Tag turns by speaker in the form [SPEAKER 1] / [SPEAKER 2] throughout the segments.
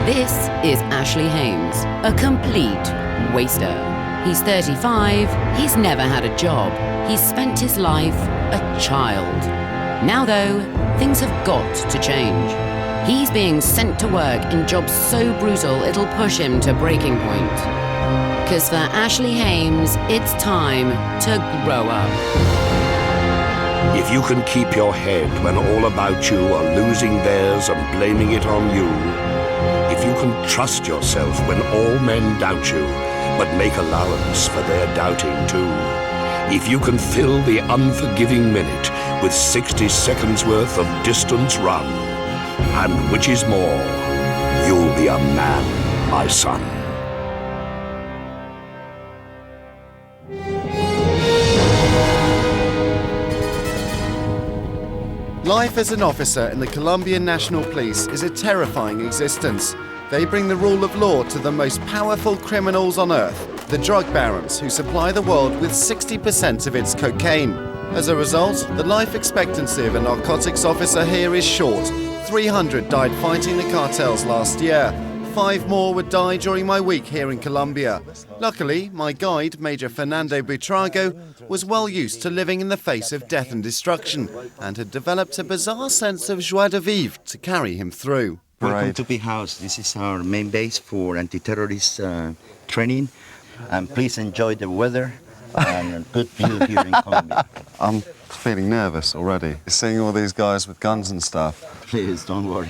[SPEAKER 1] This is Ashley Haines, a complete waster. He's 35, he's never had a job, he's spent his life a child. Now though, things have got to change. He's being sent to work in jobs so brutal it'll push him to breaking point. 'Cause for Ashley Haines, it's time to grow up.
[SPEAKER 2] If you can keep your head when all about you are losing theirs and blaming it on you, if you can trust yourself when all men doubt you, but make allowance for their doubting too, if you can fill the unforgiving minute with 60 seconds worth of distance run, and which is more, you'll be a man, my son.
[SPEAKER 3] Life as an officer in the Colombian National Police is a terrifying existence. They bring the rule of law to the most powerful criminals on earth, the drug barons who supply the world with 60% of its cocaine. As a result, the life expectancy of a narcotics officer here is short. 300 died fighting the cartels last year. 5 more would die during my week here in Colombia. Luckily, my guide, Major Fernando Buitrago, was well used to living in the face of death and destruction and had developed a bizarre sense of joie de vivre to carry him through.
[SPEAKER 4] Welcome to Big House. This is our main base for anti-terrorist training. And please enjoy the weather and a good view here in Colombia.
[SPEAKER 5] I'm feeling nervous already, seeing all these guys with guns and stuff.
[SPEAKER 4] Please, don't worry.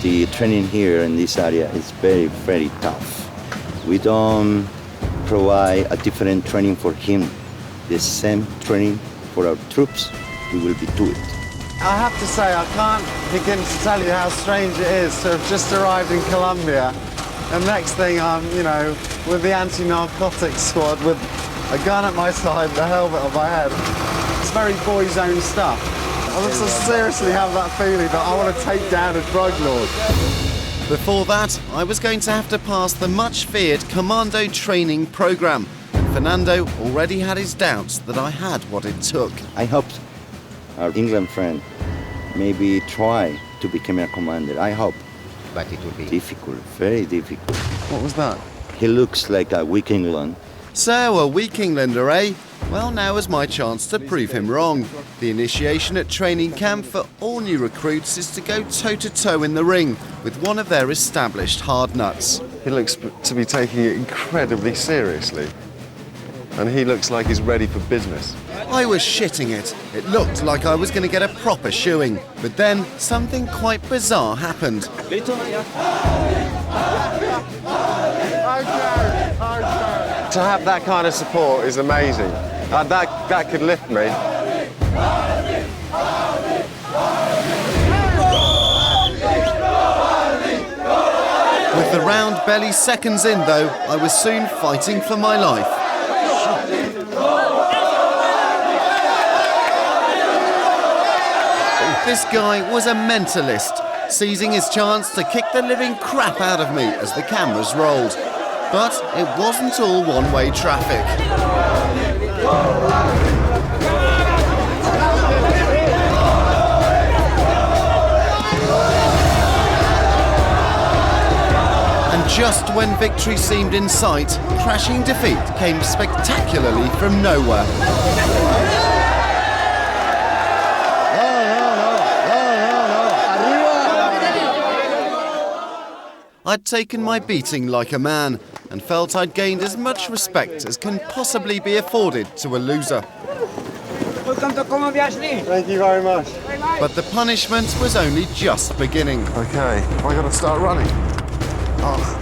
[SPEAKER 4] The training here in this area is very, very tough. We don't provide a different training for him. The same training for our troops, we will be doing it.
[SPEAKER 5] I have to say, I can't begin to tell you how strange it is to have just arrived in Colombia, and next thing I'm, with the anti-narcotics squad with a gun at my side, the helmet on my head. It's very boys' own stuff. I just seriously have that feeling that I want to take down a drug lord.
[SPEAKER 3] Before that, I was going to have to pass the much-feared Commando training program. Fernando already had his doubts that I had what it took.
[SPEAKER 4] I hope our England friend maybe try to become a commander. I hope. But it will be difficult, very difficult.
[SPEAKER 5] What was that?
[SPEAKER 4] He looks like a weak England.
[SPEAKER 3] So, a weak Englander, eh? Well, now is my chance to prove him wrong. The initiation at training camp for all new recruits is to go toe-to-toe in the ring with one of their established hard nuts.
[SPEAKER 5] He looks to be taking it incredibly seriously. And he looks like he's ready for business.
[SPEAKER 3] I was shitting it. It looked like I was going to get a proper shoeing. But then, something quite bizarre happened.
[SPEAKER 5] To have that kind of support is amazing. That could lift me.
[SPEAKER 3] With the round belly seconds in, though, I was soon fighting for my life. This guy was a mentalist, seizing his chance to kick the living crap out of me as the cameras rolled. But it wasn't all one-way traffic. And just when victory seemed in sight, crashing defeat came spectacularly from nowhere. I'd taken my beating like a man and felt I'd gained as much respect as can possibly be afforded to a loser.
[SPEAKER 6] Welcome to Colombia, Ashley.
[SPEAKER 5] Thank you very much.
[SPEAKER 3] But the punishment was only just beginning.
[SPEAKER 5] Okay, I gotta start running.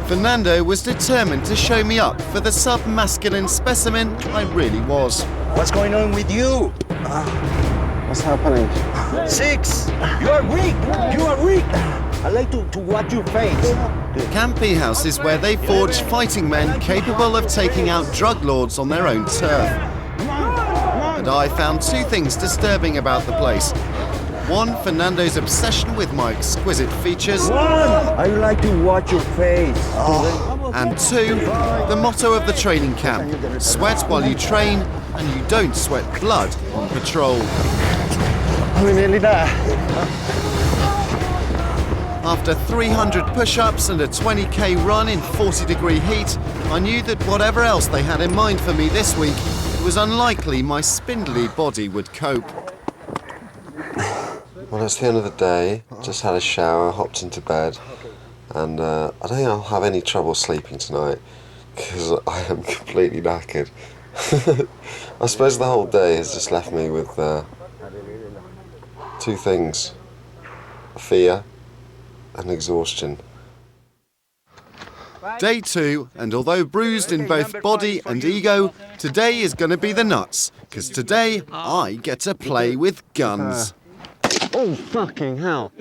[SPEAKER 3] Fernando was determined to show me up for the sub-masculine specimen I really was.
[SPEAKER 4] What's going on with you?
[SPEAKER 5] What's happening?
[SPEAKER 4] 6! You are weak! You are weak! I like to watch your face.
[SPEAKER 3] Camp House is where they forge fighting men capable of taking out drug lords on their own turf. And I found 2 things disturbing about the place. 1, Fernando's obsession with my exquisite features.
[SPEAKER 4] I like to watch your face.
[SPEAKER 3] And 2, the motto of the training camp: sweat while you train, and you don't sweat blood on patrol.
[SPEAKER 5] We're nearly there.
[SPEAKER 3] After 300 push-ups and a 20k run in 40-degree heat, I knew that whatever else they had in mind for me this week, it was unlikely my spindly body would cope.
[SPEAKER 7] Well, it's the end of the day, just had a shower, hopped into bed, and I don't think I'll have any trouble sleeping tonight, because I am completely knackered. I suppose the whole day has just left me with two things: fear and exhaustion.
[SPEAKER 3] Day 2, and although bruised in both body and ego, today is going to be the nuts, because today I get to play with guns.
[SPEAKER 5] Oh, fucking hell.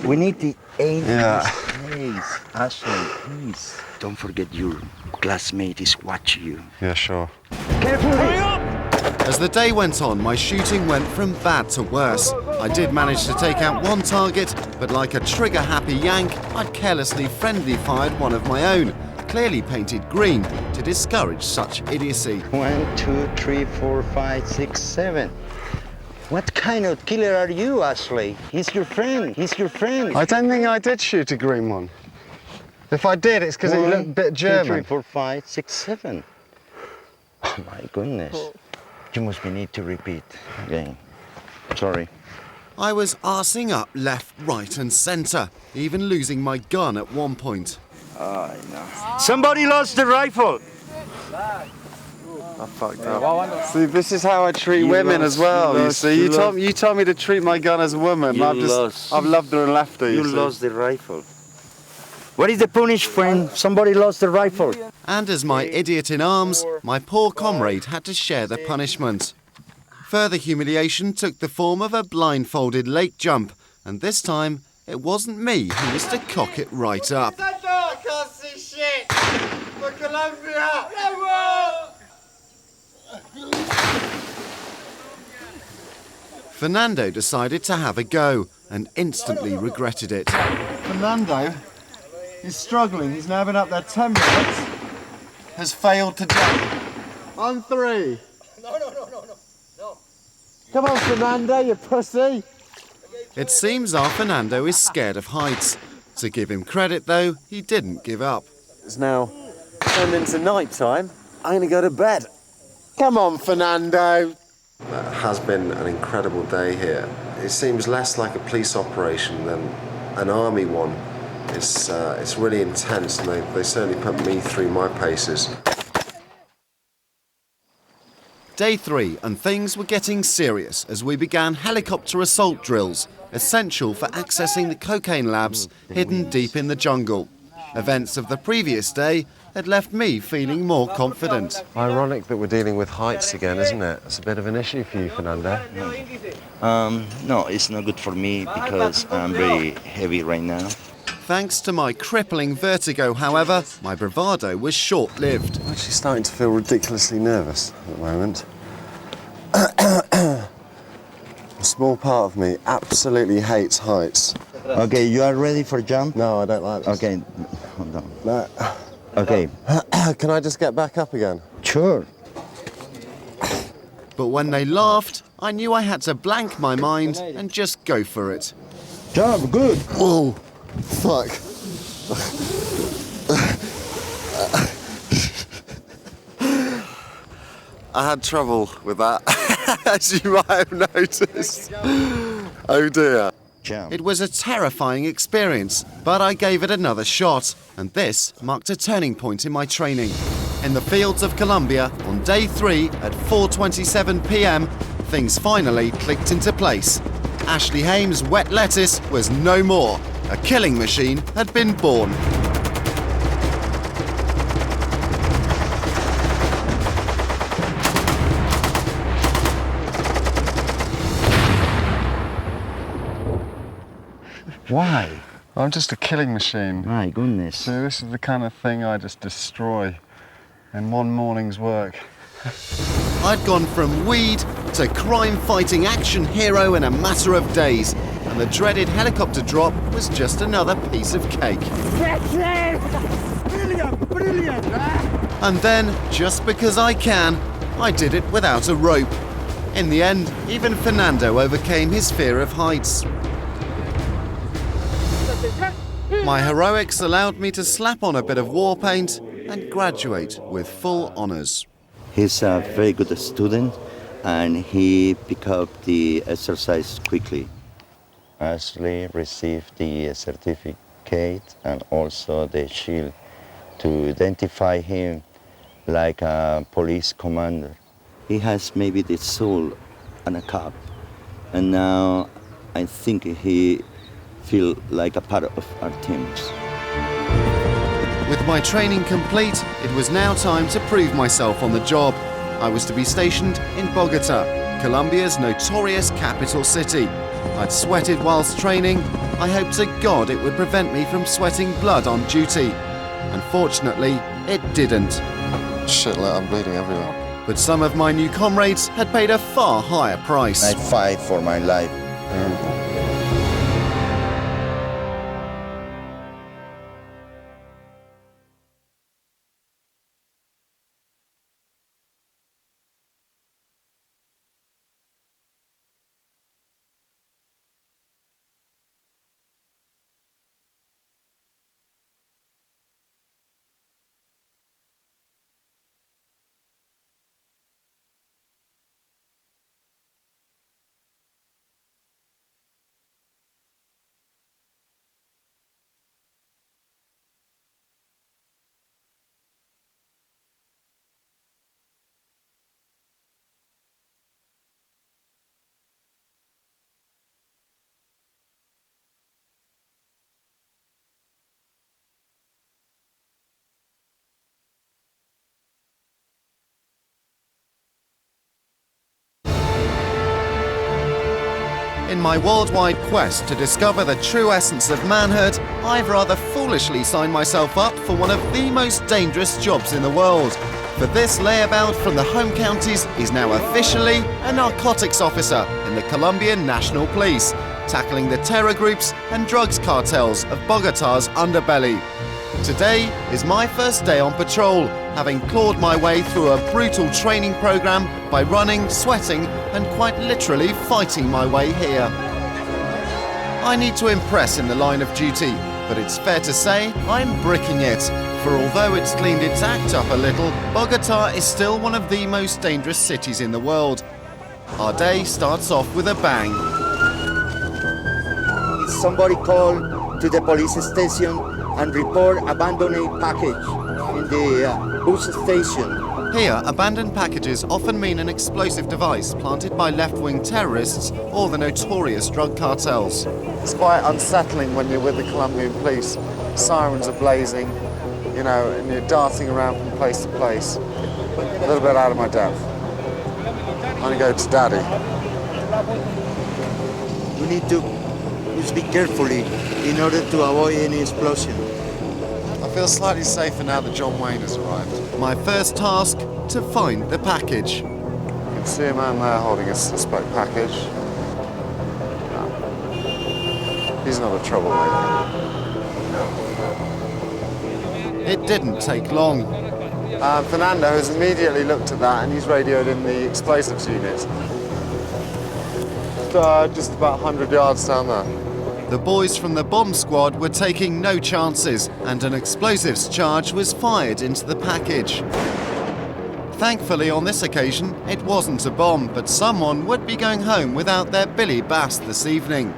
[SPEAKER 4] We need the aim.
[SPEAKER 5] Yeah.
[SPEAKER 4] Please, Ashley, please. Don't forget your classmate is watching you.
[SPEAKER 7] Yeah, sure.
[SPEAKER 3] As the day went on, my shooting went from bad to worse. I did manage to take out one target, but like a trigger-happy Yank, I'd carelessly friendly fired one of my own, clearly painted green, to discourage such idiocy.
[SPEAKER 4] 1, 2, 3, 4, 5, 6, 7. What kind of killer are you, Ashley? He's your friend. He's your friend.
[SPEAKER 5] I don't think I did shoot a green one. If I did, it's because it looked a bit
[SPEAKER 4] 2,
[SPEAKER 5] German.
[SPEAKER 4] 3, 4, 5, 6, 7. Oh my goodness. You must be need to repeat again. Sorry.
[SPEAKER 3] I was arsing up left, right and centre, even losing my gun at one point.
[SPEAKER 4] Somebody lost the rifle.
[SPEAKER 5] I fucked up. See, this is how I treat women as well. You see, you told me to treat my gun as a woman. I've loved her and left her.
[SPEAKER 4] You
[SPEAKER 5] see.
[SPEAKER 4] lost the rifle. What is the punishment? Somebody lost the rifle.
[SPEAKER 3] And as my idiot in arms, my poor comrade had to share the punishment. Further humiliation took the form of a blindfolded lake jump, and this time it wasn't me who was to cock it right up.
[SPEAKER 5] I can't see shit! For Colombia!
[SPEAKER 3] Fernando decided to have a go and instantly regretted it.
[SPEAKER 5] Fernando is struggling. He's now been up there 10 minutes. Has failed to jump. On 3. No. Come on, Fernando, you pussy.
[SPEAKER 3] It seems our Fernando is scared of heights. To give him credit, though, he didn't give up.
[SPEAKER 5] It's now turned into night time. I'm going to go to bed. Come on, Fernando.
[SPEAKER 7] It has been an incredible day here. It seems less like a police operation than an army one. It's really intense, and they certainly put me through my paces.
[SPEAKER 3] Day 3, and things were getting serious as we began helicopter assault drills, essential for accessing the cocaine labs hidden deep in the jungle. Events of the previous day had left me feeling more confident.
[SPEAKER 7] Ironic that we're dealing with heights again, isn't it? It's a bit of an issue for you, Fernando.
[SPEAKER 4] No, it's not good for me because I'm very heavy right now.
[SPEAKER 3] Thanks to my crippling vertigo, however, my bravado was short-lived.
[SPEAKER 7] I'm actually starting to feel ridiculously nervous at the moment. A small part of me absolutely hates heights.
[SPEAKER 4] Okay, you are ready for jump?
[SPEAKER 7] No, I don't like this.
[SPEAKER 4] Okay, hold on.
[SPEAKER 7] No.
[SPEAKER 4] Okay.
[SPEAKER 7] Can I just get back up again?
[SPEAKER 4] Sure.
[SPEAKER 3] But when they laughed, I knew I had to blank my mind and just go for it.
[SPEAKER 4] Jump, good.
[SPEAKER 7] Whoa, fuck. I had trouble with that, as you might have noticed. Oh dear.
[SPEAKER 4] Jump.
[SPEAKER 3] It was a terrifying experience, but I gave it another shot, and this marked a turning point in my training. In the fields of Colombia, on day 3 at 4:27 p.m, things finally clicked into place. Ashley Haines' wet lettuce was no more. A killing machine had been born.
[SPEAKER 4] Why?
[SPEAKER 5] I'm just a killing machine.
[SPEAKER 4] My goodness.
[SPEAKER 5] So this is the kind of thing I just destroy in one morning's work.
[SPEAKER 3] I'd gone from weed to crime-fighting action hero in a matter of days, and the dreaded helicopter drop was just another piece of cake.
[SPEAKER 6] Brilliant!
[SPEAKER 3] And then, just because I can, I did it without a rope. In the end, even Fernando overcame his fear of heights. My heroics allowed me to slap on a bit of war paint and graduate with full honours.
[SPEAKER 4] He's a very good student and he picked up the exercise quickly. Ashley received the certificate and also the shield to identify him like a police commander. He has maybe the soul and a cup, and now I think he feels like a part of our teams.
[SPEAKER 3] With my training complete, it was now time to prove myself on the job. I was to be stationed in Bogota, Colombia's notorious capital city. I'd sweated whilst training. I hoped to God it would prevent me from sweating blood on duty. Unfortunately, it didn't.
[SPEAKER 7] Shit, like I'm bleeding everywhere.
[SPEAKER 3] But some of my new comrades had paid a far higher price.
[SPEAKER 4] I fight for my life.
[SPEAKER 3] In my worldwide quest to discover the true essence of manhood, I've rather foolishly signed myself up for one of the most dangerous jobs in the world. For this layabout from the home counties is now officially a narcotics officer in the Colombian National Police, tackling the terror groups and drugs cartels of Bogota's underbelly. Today is my first day on patrol, having clawed my way through a brutal training program by running, sweating, and quite literally fighting my way here. I need to impress in the line of duty, but it's fair to say I'm bricking it. For although it's cleaned its act up a little, Bogota is still one of the most dangerous cities in the world. Our day starts off with a bang.
[SPEAKER 4] Somebody called to the police station and report abandoned package in the bus station.
[SPEAKER 3] Here, abandoned packages often mean an explosive device planted by left-wing terrorists or the notorious drug cartels.
[SPEAKER 5] It's quite unsettling when you're with the Colombian police. Sirens are blazing, you know, and you're darting around from place to place. A little bit out of my depth. I'm gonna go to Daddy.
[SPEAKER 4] We need to speak carefully in order to avoid any explosion.
[SPEAKER 5] I feel slightly safer now that John Wayne has arrived.
[SPEAKER 3] My first task, to find the package.
[SPEAKER 5] You can see a man there holding a suspect package. No. He's not a troublemaker.
[SPEAKER 3] It didn't take long.
[SPEAKER 5] Fernando has immediately looked at that and he's radioed in the explosives unit. Just about 100 yards down there.
[SPEAKER 3] The boys from the bomb squad were taking no chances, and an explosives charge was fired into the package. Thankfully, on this occasion, it wasn't a bomb, but someone would be going home without their Billy Bass this evening.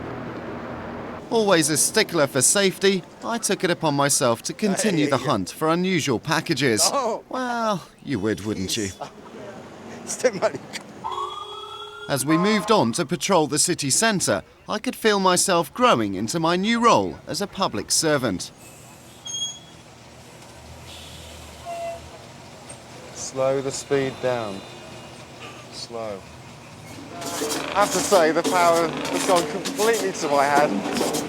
[SPEAKER 3] Always a stickler for safety, I took it upon myself to continue the hunt for unusual packages. Well, you would, wouldn't you? As we moved on to patrol the city centre, I could feel myself growing into my new role as a public servant.
[SPEAKER 5] Slow the speed down. Slow. I have to say, the power has gone completely to my head, and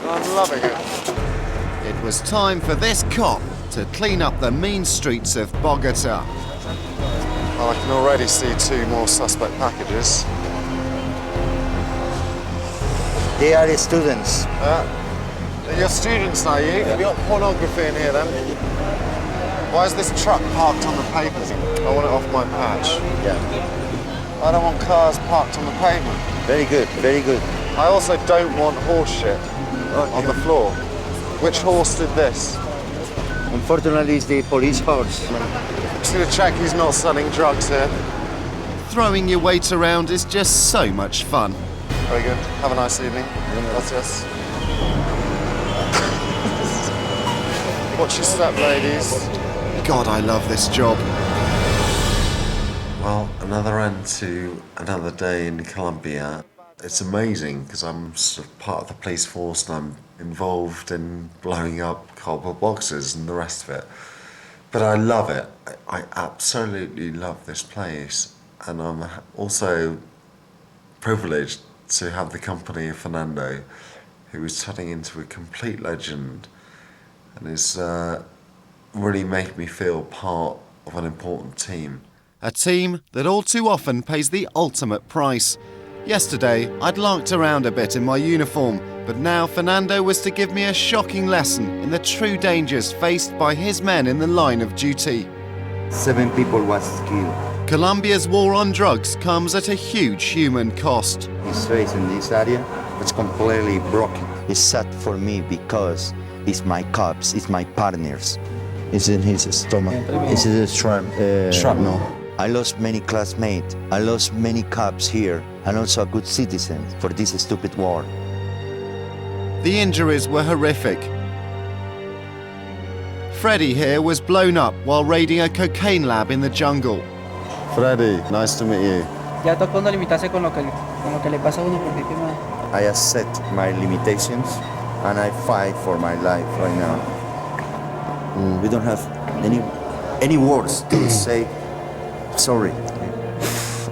[SPEAKER 5] I'm loving it.
[SPEAKER 3] It was time for this cop to clean up the mean streets of Bogota.
[SPEAKER 5] Well, I can already see 2 more suspect packages.
[SPEAKER 4] They are students.
[SPEAKER 5] You're students, are you? Have you got pornography in here, then? Why is this truck parked on the pavement? I want it off my patch.
[SPEAKER 4] Yeah.
[SPEAKER 5] I don't want cars parked on the pavement.
[SPEAKER 4] Very good, very good.
[SPEAKER 5] I also don't want horse shit on the floor. Which horse did this?
[SPEAKER 4] Unfortunately, it's the police horse.
[SPEAKER 5] Just gonna check he's not selling drugs here.
[SPEAKER 3] Throwing your weight around is just so much fun.
[SPEAKER 5] Very good. Have a nice evening. Gracias. Watch your step, ladies.
[SPEAKER 3] God, I love this job.
[SPEAKER 7] Well, another end to another day in Colombia. It's amazing because I'm sort of part of the police force and I'm involved in blowing up cardboard boxes and the rest of it. But I love it. I absolutely love this place. And I'm also privileged to have the company of Fernando, who is turning into a complete legend and is really making me feel part of an important team.
[SPEAKER 3] A team that all too often pays the ultimate price. Yesterday, I'd larked around a bit in my uniform, but now Fernando was to give me a shocking lesson in the true dangers faced by his men in the line of duty.
[SPEAKER 4] 7 people was killed.
[SPEAKER 3] Colombia's war on drugs comes at a huge human cost.
[SPEAKER 4] His face in this area was completely broken. It's sad for me because it's my cops, it's my partners. It's in his stomach. It's a shrapnel. I lost many classmates. I lost many cops here, and also a good citizen for this stupid war.
[SPEAKER 3] The injuries were horrific. Freddie here was blown up while raiding a cocaine lab in the jungle.
[SPEAKER 5] Freddie, nice to meet you.
[SPEAKER 6] Ya tocó no limitarse con lo que le pasa a uno por víctima.
[SPEAKER 4] I accept my limitations, and I fight for my life right now. We don't have any words to say sorry.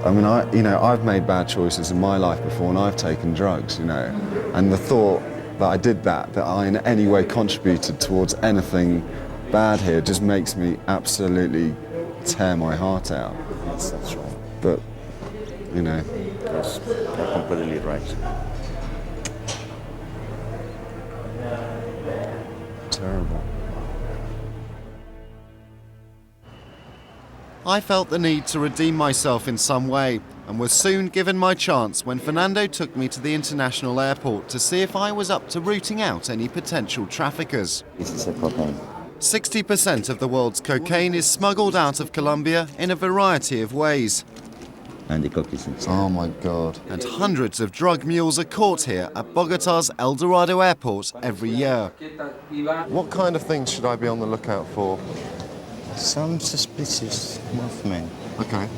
[SPEAKER 5] I mean, I've made bad choices in my life before, and I've taken drugs, and the thought that I did that I in any way contributed towards anything bad here just makes me absolutely tear my heart out.
[SPEAKER 4] Yes, that's right.
[SPEAKER 5] But,
[SPEAKER 4] Yes, you're completely right.
[SPEAKER 5] terrible.
[SPEAKER 3] I felt the need to redeem myself in some way and was soon given my chance when Fernando took me to the international airport to see if I was up to rooting out any potential traffickers.
[SPEAKER 4] This is a cocaine.
[SPEAKER 3] 60% of the world's cocaine is smuggled out of Colombia in a variety of ways.
[SPEAKER 4] And the coke is inside.
[SPEAKER 5] Oh my God.
[SPEAKER 3] And hundreds of drug mules are caught here at Bogota's El Dorado airport every year.
[SPEAKER 5] What kind of things should I be on the lookout for?
[SPEAKER 4] Some suspicious movement.
[SPEAKER 5] Okay.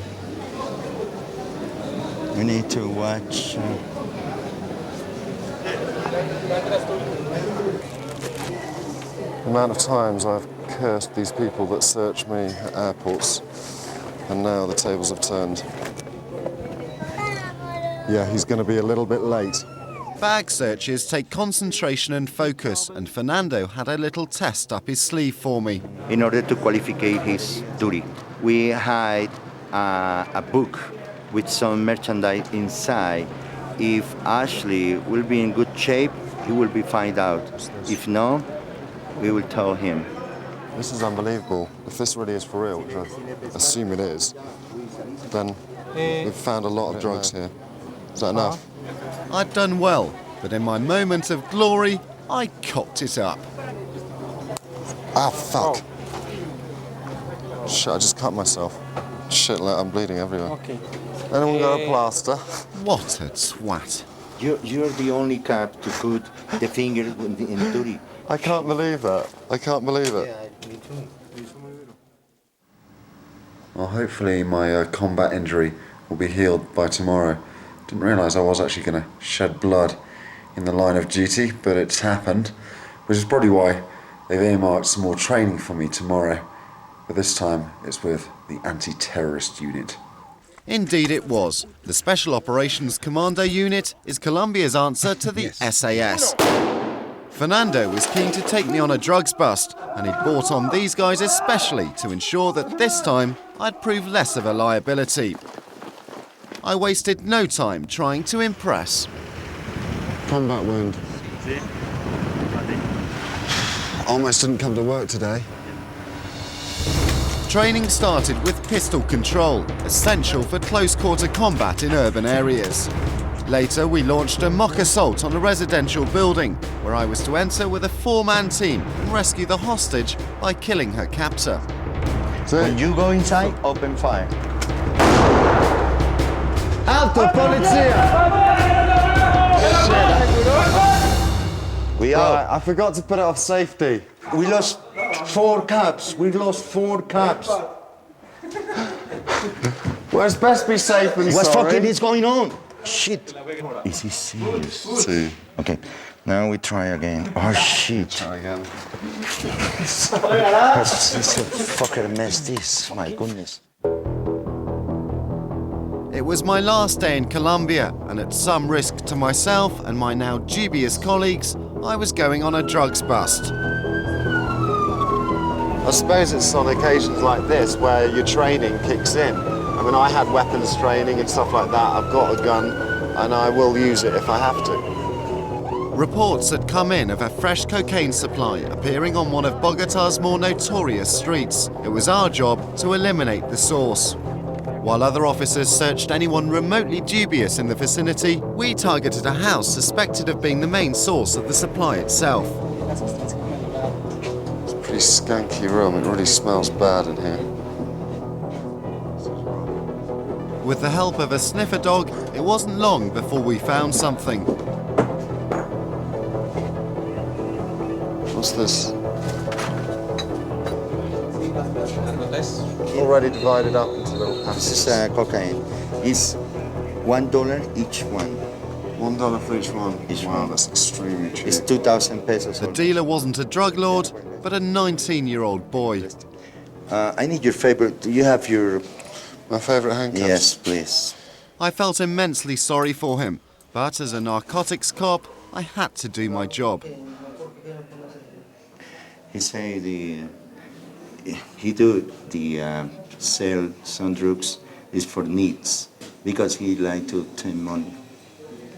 [SPEAKER 4] We need to watch.
[SPEAKER 5] The amount of times I've cursed these people that search me at airports, and now the tables have turned. Yeah, he's going to be a little bit late.
[SPEAKER 3] Bag searches take concentration and focus, and Fernando had a little test up his sleeve for me.
[SPEAKER 4] In order to qualify his duty, we hide a book with some merchandise inside. If Ashley will be in good shape, he will be found out. If not, we will tell him.
[SPEAKER 5] This is unbelievable. If this really is for real, which I assume it is, then we've found a lot of drugs here. Is that enough?
[SPEAKER 3] I'd done well, but in my moment of glory, I cocked it up.
[SPEAKER 5] Ah, fuck. Shit, I just cut myself. Shit, I'm bleeding everywhere.
[SPEAKER 6] Okay.
[SPEAKER 5] Anyone got a plaster?
[SPEAKER 3] What a twat.
[SPEAKER 4] You're the only cop to put the finger in duty.
[SPEAKER 5] I can't believe that. I can't believe it.
[SPEAKER 7] Well, hopefully my combat injury will be healed by tomorrow. Didn't realise I was actually going to shed blood in the line of duty, but it's happened, which is probably why they've earmarked some more training for me tomorrow. But this time it's with the anti-terrorist unit.
[SPEAKER 3] Indeed it was. The Special Operations Commando unit is Colombia's answer to the SAS. Fernando was keen to take me on a drugs bust, and he'd brought on these guys especially to ensure that this time I'd prove less of a liability. I wasted no time trying to impress.
[SPEAKER 5] Combat wound. Almost didn't come to work today.
[SPEAKER 3] Training started with pistol control, essential for close-quarter combat in urban areas. Later, we launched a mock assault on a residential building, where I was to enter with a 4-man team and rescue the hostage by killing her captor.
[SPEAKER 4] When you go inside, open fire.
[SPEAKER 5] Alto, polizia!
[SPEAKER 4] We
[SPEAKER 5] Right,
[SPEAKER 4] out.
[SPEAKER 5] I forgot to put it off safety.
[SPEAKER 4] We lost 4 cops. We lost 4 cops.
[SPEAKER 5] Well, it's best be safe than
[SPEAKER 4] What
[SPEAKER 5] sorry.
[SPEAKER 4] fucking is going on? Shit. Is he serious?
[SPEAKER 7] See.
[SPEAKER 4] Okay, now we try again. Oh shit.
[SPEAKER 5] Try again.
[SPEAKER 4] It's a fucking mess, this. My goodness.
[SPEAKER 3] It was my last day in Colombia, and at some risk to myself and my now dubious colleagues, I was going on a drugs bust.
[SPEAKER 5] I suppose it's on occasions like this where your training kicks in. I mean, I had weapons training and stuff like that. I've got a gun, and I will use it if I have to.
[SPEAKER 3] Reports had come in of a fresh cocaine supply appearing on one of Bogota's more notorious streets. It was our job to eliminate the source. While other officers searched anyone remotely dubious in the vicinity, we targeted a house suspected of being the main source of the supply itself.
[SPEAKER 5] It's a pretty skanky room. It really smells bad in here.
[SPEAKER 3] With the help of a sniffer dog, it wasn't long before we found something.
[SPEAKER 5] What's this? Already divided up into little
[SPEAKER 4] This is
[SPEAKER 5] packages.
[SPEAKER 4] cocaine. It's $1 each one.
[SPEAKER 5] $1 for each one.
[SPEAKER 4] Each
[SPEAKER 5] Wow,
[SPEAKER 4] one.
[SPEAKER 5] that's extremely cheap.
[SPEAKER 4] It's 2,000 pesos.
[SPEAKER 3] The dealer wasn't a drug lord, but a 19-year-old boy.
[SPEAKER 4] I need your favor. Do you have your...
[SPEAKER 5] My favourite handcuffs.
[SPEAKER 4] Yes, please.
[SPEAKER 3] I felt immensely sorry for him, but as a narcotics cop, I had to do my job.
[SPEAKER 4] He say he do the sell some drugs is for needs because he like to obtain money.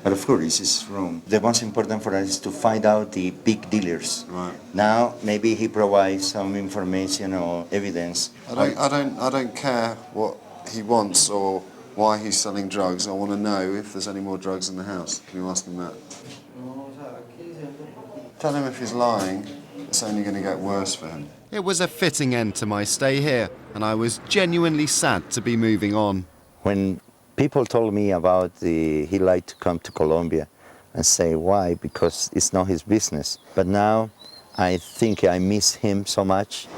[SPEAKER 4] But of course, this is wrong. The most important for us is to find out the big dealers.
[SPEAKER 5] Right.
[SPEAKER 4] Now, maybe he provides some information or evidence.
[SPEAKER 5] I don't care what he wants or why he's selling drugs. I want to know if there's any more drugs in the house. Can you ask him that? Tell him if he's lying, it's only going to get worse for him.
[SPEAKER 3] It was a fitting end to my stay here, and I was genuinely sad to be moving on.
[SPEAKER 4] When people told me about he liked to come to Colombia and say why, because it's not his business. But now I think I miss him so much.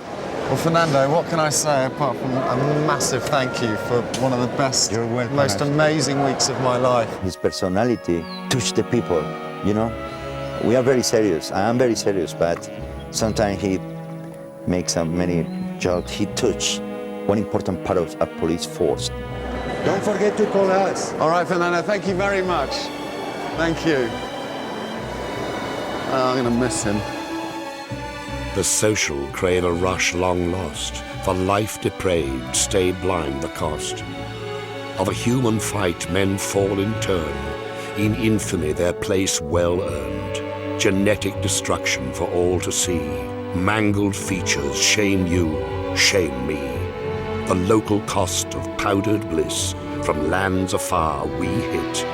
[SPEAKER 5] Well, Fernando, what can I say apart from a massive thank you for one of the best,
[SPEAKER 4] You're welcome.
[SPEAKER 5] most amazing weeks of my life.
[SPEAKER 4] His personality touched the people, you know? We are very serious. I am very serious, but sometimes he makes many jokes. He touched one important part of a police force. Don't forget to call us.
[SPEAKER 5] All right, Fernando, thank you very much. Thank you. Oh, I'm going to miss him.
[SPEAKER 2] The social crave a rush long lost, for life depraved stay blind the cost. Of a human fight men fall in turn, in infamy their place well earned. Genetic destruction for all to see. Mangled features shame you, shame me. The local cost of powdered bliss from lands afar we hit.